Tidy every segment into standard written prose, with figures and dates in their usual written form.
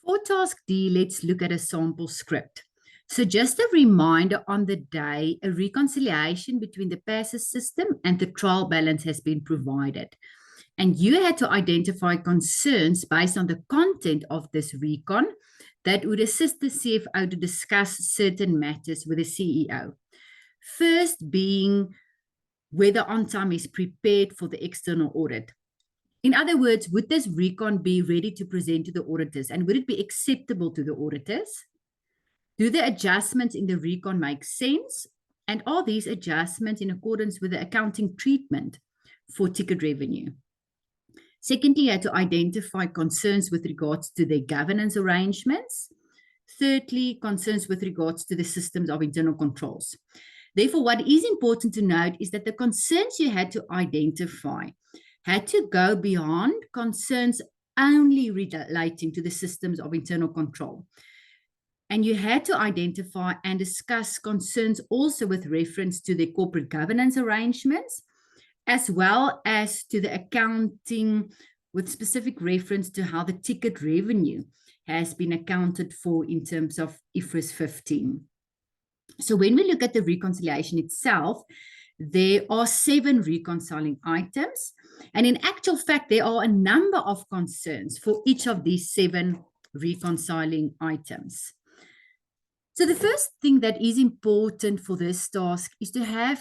For task D, let's look at a sample script. So just a reminder, on the day, a reconciliation between the passes system and the trial balance has been provided. And you had to identify concerns based on the content of this recon that would assist the CFO to discuss certain matters with the CEO. First being whether on time is prepared for the external audit. In other words, would this recon be ready to present to the auditors, and would it be acceptable to the auditors? Do the adjustments in the recon make sense? And are these adjustments in accordance with the accounting treatment for ticket revenue? Secondly, you had to identify concerns with regards to their governance arrangements. Thirdly, concerns with regards to the systems of internal controls. Therefore, what is important to note is that the concerns you had to identify had to go beyond concerns only relating to the systems of internal control. And you had to identify and discuss concerns also with reference to the corporate governance arrangements, as well as to the accounting with specific reference to how the ticket revenue has been accounted for in terms of IFRS 15. So when we look at the reconciliation itself, there are 7 reconciling items. And in actual fact, there are a number of concerns for each of these 7 reconciling items. So the first thing that is important for this task is to have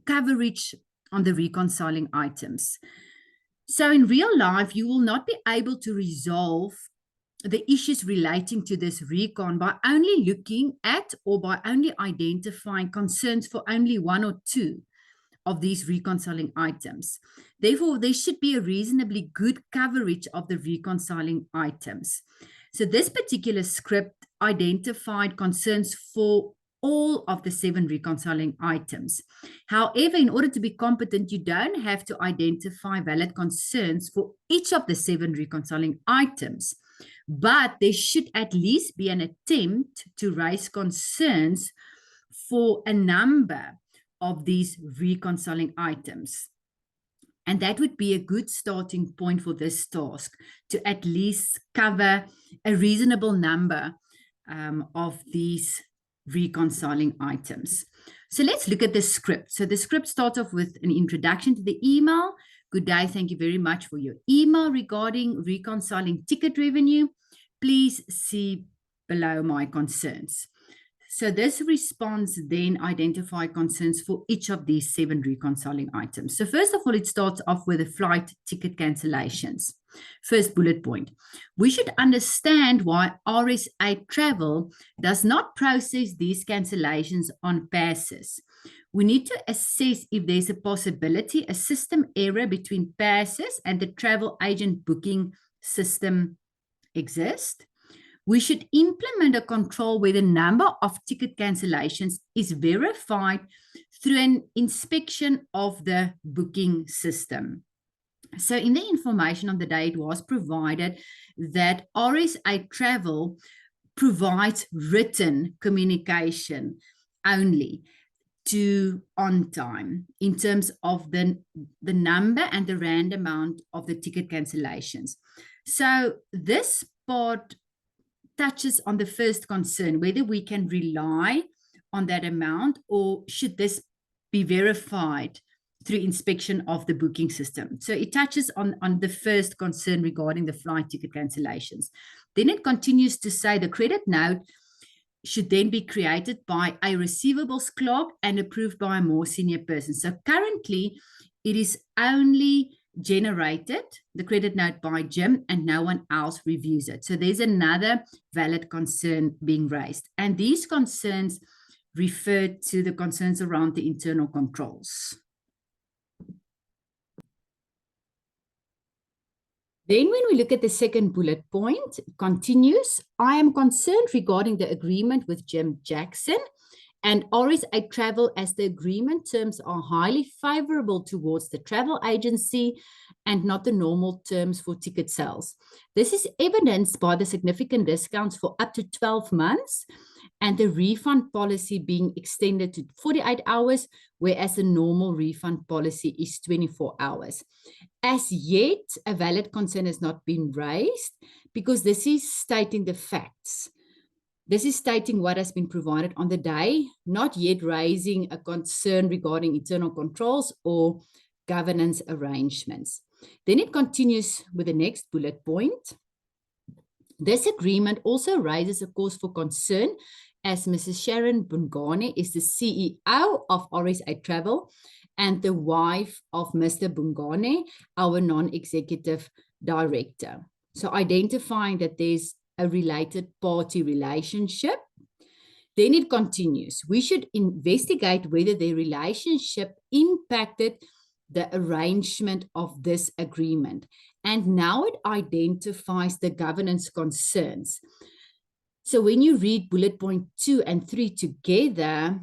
coverage on the reconciling items. So in real life, you will not be able to resolve the issues relating to this recon by only looking at or by only identifying concerns for only 1 or 2 of these reconciling items. Therefore, there should be a reasonably good coverage of the reconciling items. So this particular script identified concerns for all of the 7 reconciling items. However, in order to be competent, you don't have to identify valid concerns for each of the 7 reconciling items, but there should at least be an attempt to raise concerns for a number of these reconciling items. And that would be a good starting point for this task, to at least cover a reasonable number of these reconciling items. So let's look at the script. So the script starts off with an introduction to the email. Good day, thank you very much for your email regarding reconciling ticket revenue. Please see below my concerns. So this response then identified concerns for each of these 7 reconciling items. So first of all, it starts off with the flight ticket cancellations. First bullet point, we should understand why RSA Travel does not process these cancellations on passes. We need to assess if there's a possibility, a system error between passes and the travel agent booking system exists. We should implement a control where the number of ticket cancellations is verified through an inspection of the booking system. So in the information on the day, it was provided that RSA Travel provides written communication only to on time in terms of the number and the rand amount of the ticket cancellations. So this part touches on the first concern, whether we can rely on that amount or should this be verified through inspection of the booking system. So it touches on the first concern regarding the flight ticket cancellations. Then it continues to say the credit note should then be created by a receivables clerk and approved by a more senior person. So currently it is only generated, the credit note, by Jim, and no one else reviews it. So there's another valid concern being raised. And these concerns refer to the concerns around the internal controls. Then when we look at the second bullet point, it continues, I am concerned regarding the agreement with Jim Jackson And RSA Travel, as the agreement terms are highly favorable towards the travel agency and not the normal terms for ticket sales. This is evidenced by the significant discounts for up to 12 months and the refund policy being extended to 48 hours, whereas the normal refund policy is 24 hours. As yet, a valid concern has not been raised because this is stating the facts. This is stating what has been provided on the day, not yet raising a concern regarding internal controls or governance arrangements. Then it continues with the next bullet point. This agreement also raises a cause for concern as Mrs. Sharon Bungane is the CEO of RSA Travel and the wife of Mr. Bungane, our non-executive director. So identifying that there's a related party relationship. Then it continues. We should investigate whether the relationship impacted the arrangement of this agreement. And now it identifies the governance concerns. So when you read bullet point 2 and 3 together,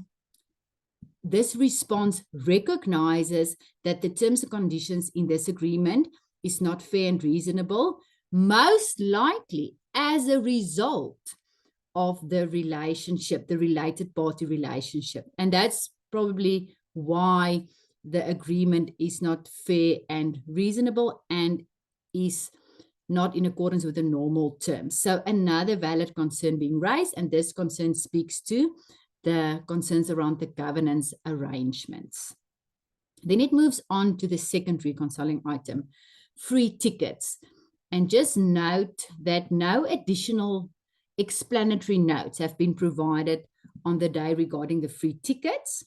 this response recognizes that the terms and conditions in this agreement is not fair and reasonable, most likely as a result of the relationship, the related party relationship. And that's probably why the agreement is not fair and reasonable and is not in accordance with the normal terms. So another valid concern being raised, and this concern speaks to the concerns around the governance arrangements. Then it moves on to the second reconciling item, free tickets. And just note that no additional explanatory notes have been provided on the day regarding the free tickets.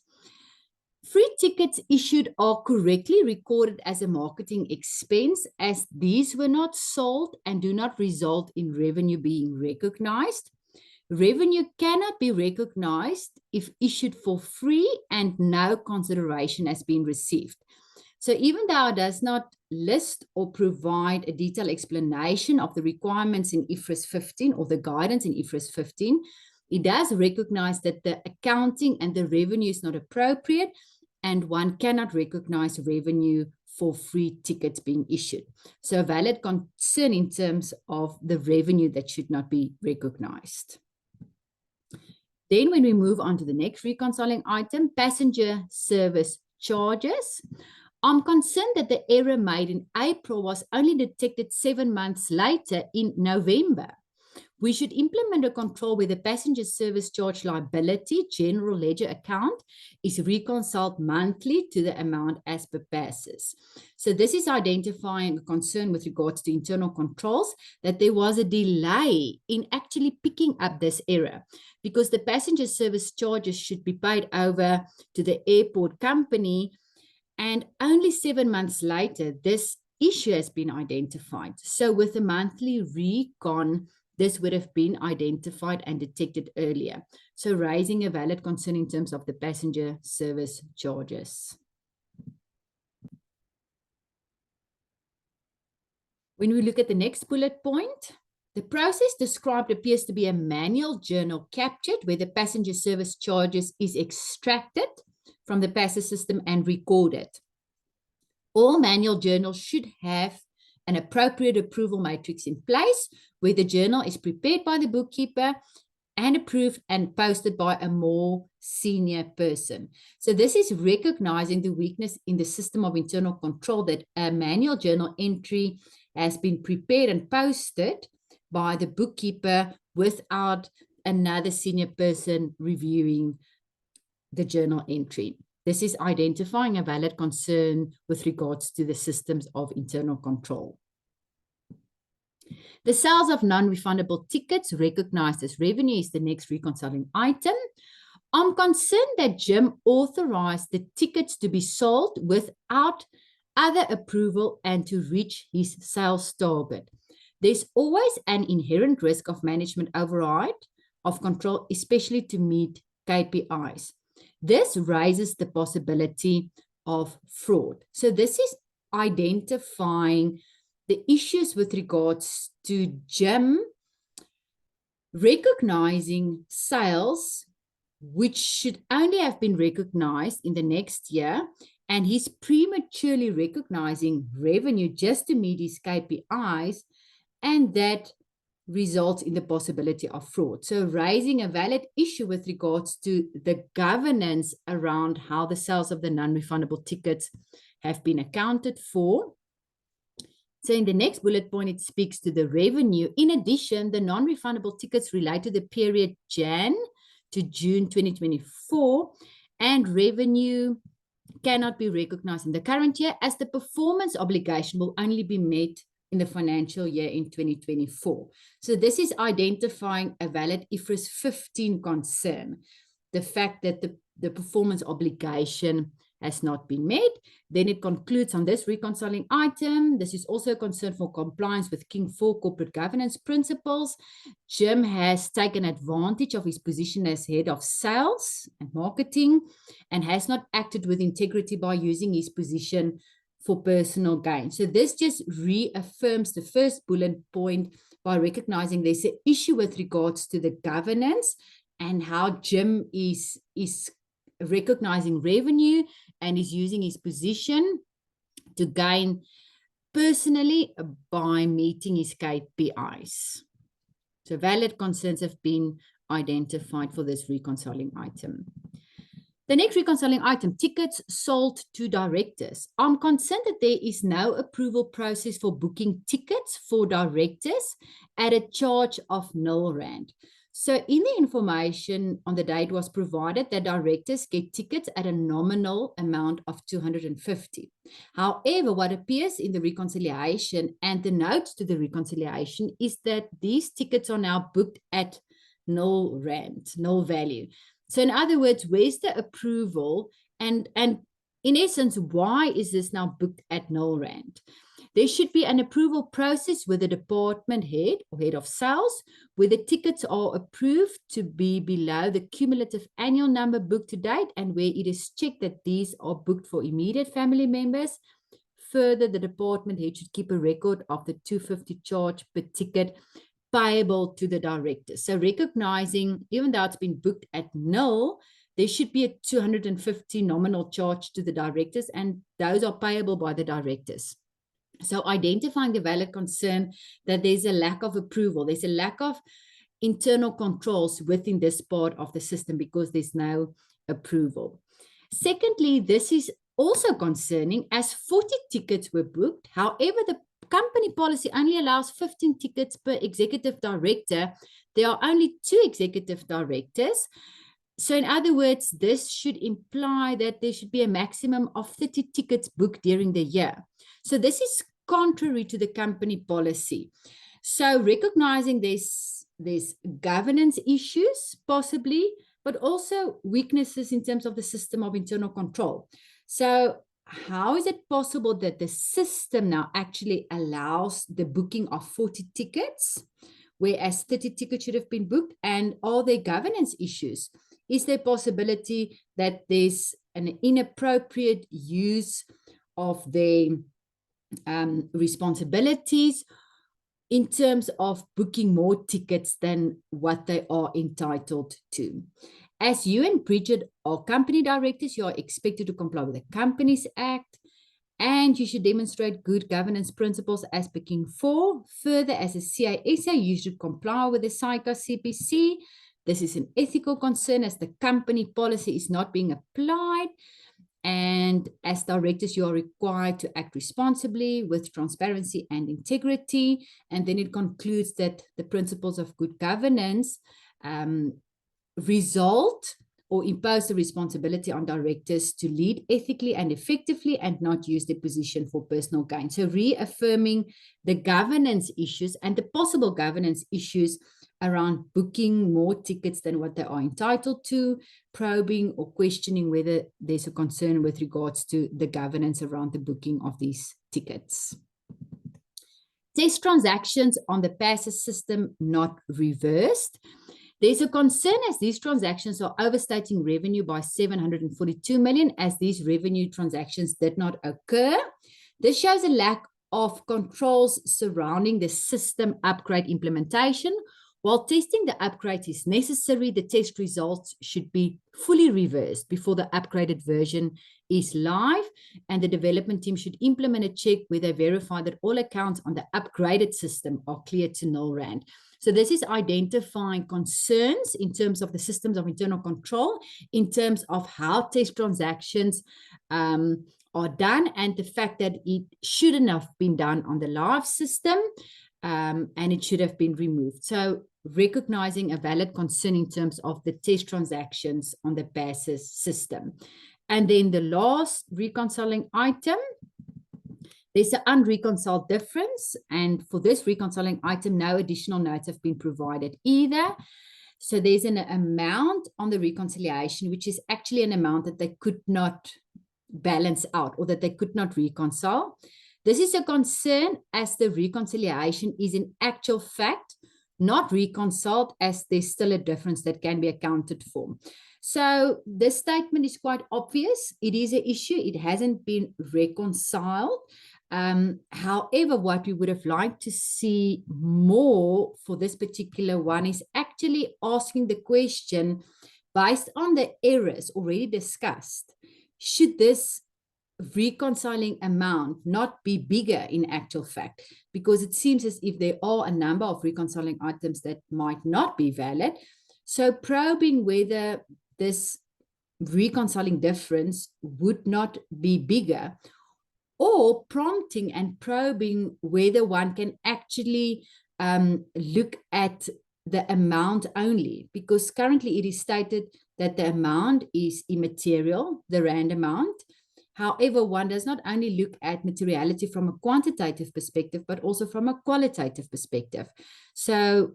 Free tickets issued are correctly recorded as a marketing expense as these were not sold and do not result in revenue being recognized. Revenue cannot be recognized if issued for free and no consideration has been received. So even though it does not list or provide a detailed explanation of the requirements in IFRS 15 or the guidance in IFRS 15, it does recognize that the accounting and the revenue is not appropriate and one cannot recognize revenue for free tickets being issued. So a valid concern in terms of the revenue that should not be recognized. Then when we move on to the next reconciling item, passenger service charges. I'm concerned that the error made in April was only detected 7 months later in November. We should implement a control where the passenger service charge liability general ledger account is reconciled monthly to the amount as per passes. So this is identifying a concern with regards to internal controls that there was a delay in actually picking up this error because the passenger service charges should be paid over to the airport company. And only 7 months later, this issue has been identified. So with the monthly recon, this would have been identified and detected earlier. So raising a valid concern in terms of the passenger service charges. When we look at the next bullet point, the process described appears to be a manual journal captured where the passenger service charges is extracted from the passer system and recorded. All manual journals should have an appropriate approval matrix in place where the journal is prepared by the bookkeeper and approved and posted by a more senior person. So this is recognizing the weakness in the system of internal control that a manual journal entry has been prepared and posted by the bookkeeper without another senior person reviewing the journal entry. This is identifying a valid concern with regards to the systems of internal control. The sales of non-refundable tickets recognized as revenue is the next reconciling item. I'm concerned that Jim authorized the tickets to be sold without other approval and to reach his sales target. There's always an inherent risk of management override of control, especially to meet KPIs. This raises the possibility of fraud. So this is identifying the issues with regards to Jim recognizing sales which should only have been recognized in the next year, and he's prematurely recognizing revenue just to meet his KPIs, and that results in the possibility of fraud. So raising a valid issue with regards to the governance around how the sales of the non-refundable tickets have been accounted for. So in the next bullet point, it speaks to the revenue. In addition, the non-refundable tickets relate to the period Jan to June 2024, and revenue cannot be recognized in the current year as the performance obligation will only be met in the financial year in 2024. So this is identifying a valid IFRS 15 concern, the fact that the performance obligation has not been met. Then it concludes on this reconciling item. This is also a concern for compliance with King 4 corporate governance principles. Jim has taken advantage of his position as head of sales and marketing and has not acted with integrity by using his position for personal gain. So this just reaffirms the first bullet point by recognizing there's an issue with regards to the governance and how Jim is recognizing revenue and is using his position to gain personally by meeting his KPIs. So valid concerns have been identified for this reconciling item. The next reconciling item, tickets sold to directors. I'm concerned that there is no approval process for booking tickets for directors at a charge of R0. So in the information on the day it was provided that directors get tickets at a nominal amount of 250. However, what appears in the reconciliation and the notes to the reconciliation is that these tickets are now booked at R0, no value. So in other words, where's the approval? And in essence, why is this now booked at R0? There should be an approval process with the department head or head of sales where the tickets are approved to be below the cumulative annual number booked to date and where it is checked that these are booked for immediate family members. Further, the department head should keep a record of the 250 charge per ticket payable to the directors. So recognizing, even though it's been booked at nil, there should be a 250 nominal charge to the directors, and those are payable by the directors. So identifying the valid concern that there's a lack of approval, there's a lack of internal controls within this part of the system because there's no approval. Secondly, this is also concerning as 40 tickets were booked. However, the company policy only allows 15 tickets per executive director. There are only 2 executive directors. So in other words, this should imply that there should be a maximum of 30 tickets booked during the year. So this is contrary to the company policy. So recognizing there's governance issues possibly, but also weaknesses in terms of the system of internal control. So how is it possible that the system now actually allows the booking of 40 tickets, whereas 30 tickets should have been booked? And are there governance issues? Is there a possibility that there's an inappropriate use of the responsibilities in terms of booking more tickets than what they are entitled to? As you and Bridget are company directors, you are expected to comply with the Companies Act, and you should demonstrate good governance principles as per King 4. Further, as a CISA, you should comply with the SAICA CPC. This is an ethical concern as the company policy is not being applied. And as directors, you are required to act responsibly with transparency and integrity. And then it concludes that the principles of good governance result or impose the responsibility on directors to lead ethically and effectively and not use their position for personal gain. So reaffirming the governance issues and the possible governance issues around booking more tickets than what they are entitled to, probing or questioning whether there's a concern with regards to the governance around the booking of these tickets. Test transactions on the PASS system not reversed. There's a concern as these transactions are overstating revenue by 742 million as these revenue transactions did not occur. This shows a lack of controls surrounding the system upgrade implementation, While testing the upgrade is necessary, the test results should be fully reversed before the upgraded version is live, and the development team should implement a check where they verify that all accounts on the upgraded system are clear to null rand. So this is identifying concerns in terms of the systems of internal control, in terms of how test transactions are done, and the fact that it shouldn't have been done on the live system, and it should have been removed. So recognizing a valid concern in terms of the test transactions on the basis system. And then the last reconciling item, there's an unreconciled difference. And for this reconciling item, no additional notes have been provided either. So there's an amount on the reconciliation, which is actually an amount that they could not balance out or that they could not reconcile. This is a concern as the reconciliation is in actual fact not reconciled, as there's still a difference that can be accounted for. So this statement is quite obvious. It is an issue. It hasn't been reconciled. However, what we would have liked to see more for this particular one is actually asking the question, based on the errors already discussed, should this reconciling amount not be bigger in actual fact? Because it seems as if there are a number of reconciling items that might not be valid. So probing whether this reconciling difference would not be bigger, or prompting and probing whether one can actually look at the amount only, because currently it is stated that the amount is immaterial, the rand amount. However, one does not only look at materiality from a quantitative perspective, but also from a qualitative perspective. So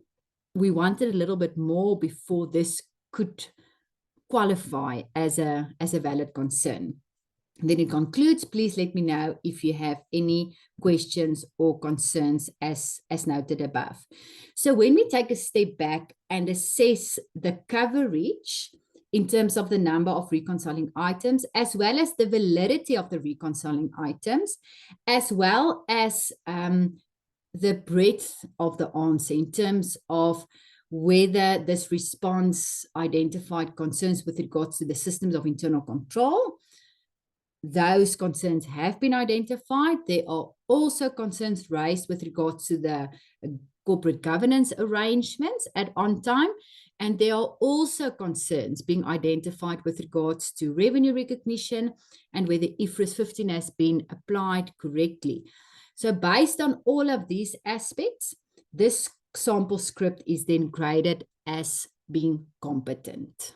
we wanted a little bit more before this could qualify as a valid concern. And then it concludes, please let me know if you have any questions or concerns as noted above. So when we take a step back and assess the coverage in terms of the number of reconciling items, as well as the validity of the reconciling items, as well as the breadth of the answer in terms of whether this response identified concerns with regards to the systems of internal control. Those concerns have been identified. There are also concerns raised with regards to the corporate governance arrangements at on time. And there are also concerns being identified with regards to revenue recognition and whether IFRS 15 has been applied correctly. So based on all of these aspects, this sample script is then graded as being competent.